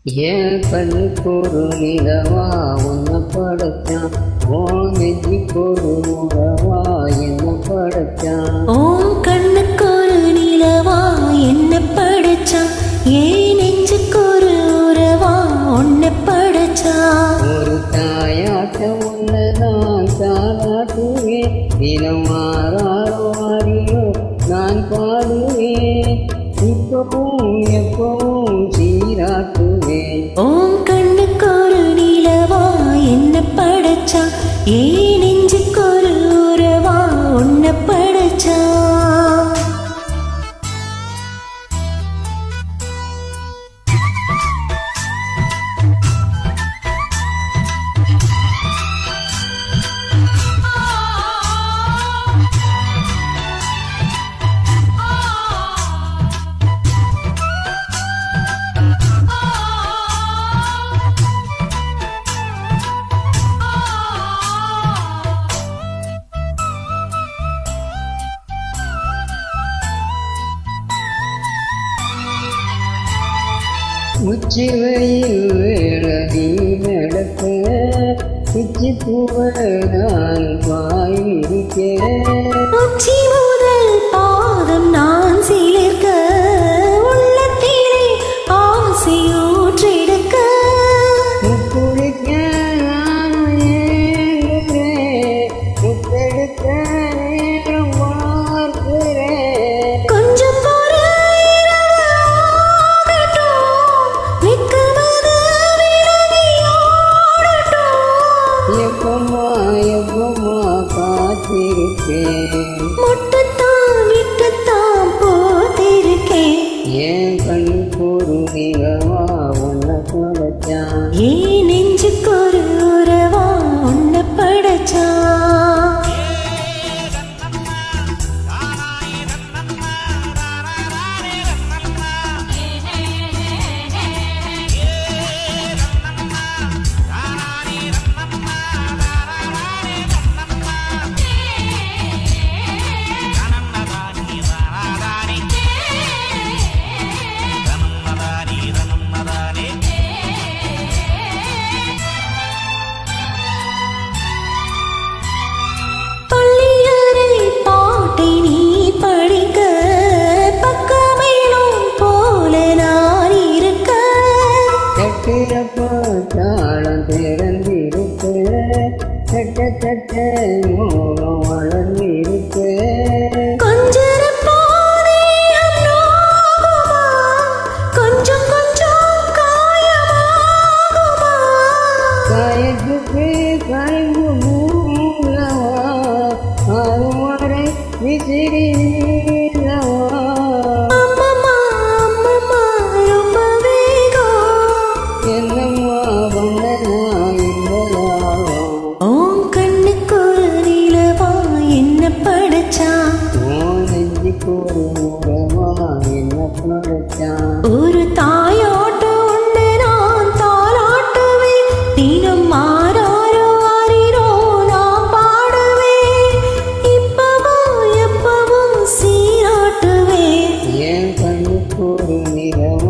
ஏன் கண்ணுக்கு ஒரு நிலவா உன்னை படைச்சான், ஓ நெஞ்சுக்கு ஒரு உறவா என்ன படைச்சான். ஓ கண்ணுக்கு ஒரு நிலவா என்ன படைச்சான், ஏன் நெஞ்சுக்கு ஒரு உறவா உன்னை படைச்சான். ஒரு தாயாட்ட உன்னதான் தாளாட்டுவேன், தினம் மாறாரோ வாரியோ நான் பாடுவேன், இப்பவும் எப்பவும் சீராட்டுவேன். ஓ கண்ணுக்கு ஒரு நிலவா என்ன படைச்சான், ஏன் நெஞ்சுக்கு ஒரு உறவா உன்னை படைச்சான். உச்சி வெயில் வேளடி நடக்க, உச்சி பூவ நான் பாய் விரிக்கிறேன். உச்சி முதல் பாதம் நான் சிலிர்க்க, உள்ளத்திலே ஆசையூற்றெடுக்க. முக்குளிக்க நானும் ஏங்குறேன், முத்தெடுக்க நேரம் பார்க்கிறேன். கொஞ்சம் எப்பமா எப்பமா காத்திருப்பேன், முட்டுத்தான் விட்டுத்தான் போத்திருக்கேன். ஏன் கண்ணுக்கு ஒரு நிலவா உன்னை படைச்சான், ஏன் நெஞ்சுக்கு ஒரு உறவா உன்னை படைச்சான். தாளம் திறந்திருக்க, சட்ட சட்ட மோகம் வளர்ந்திருக்க. காயத்துக்கு காய்வு மூலவா அதுவரை விசிறி ஒரு தாயோட்டு உண்டு நான் தாளாட்டுவேன், தினம் மாறாரோ வாரிரோ நான் பாடுவேன், இப்பவும் எப்பவும் சீராட்டுவேன். என் கண்ணுக்கு ஒரு நிறம்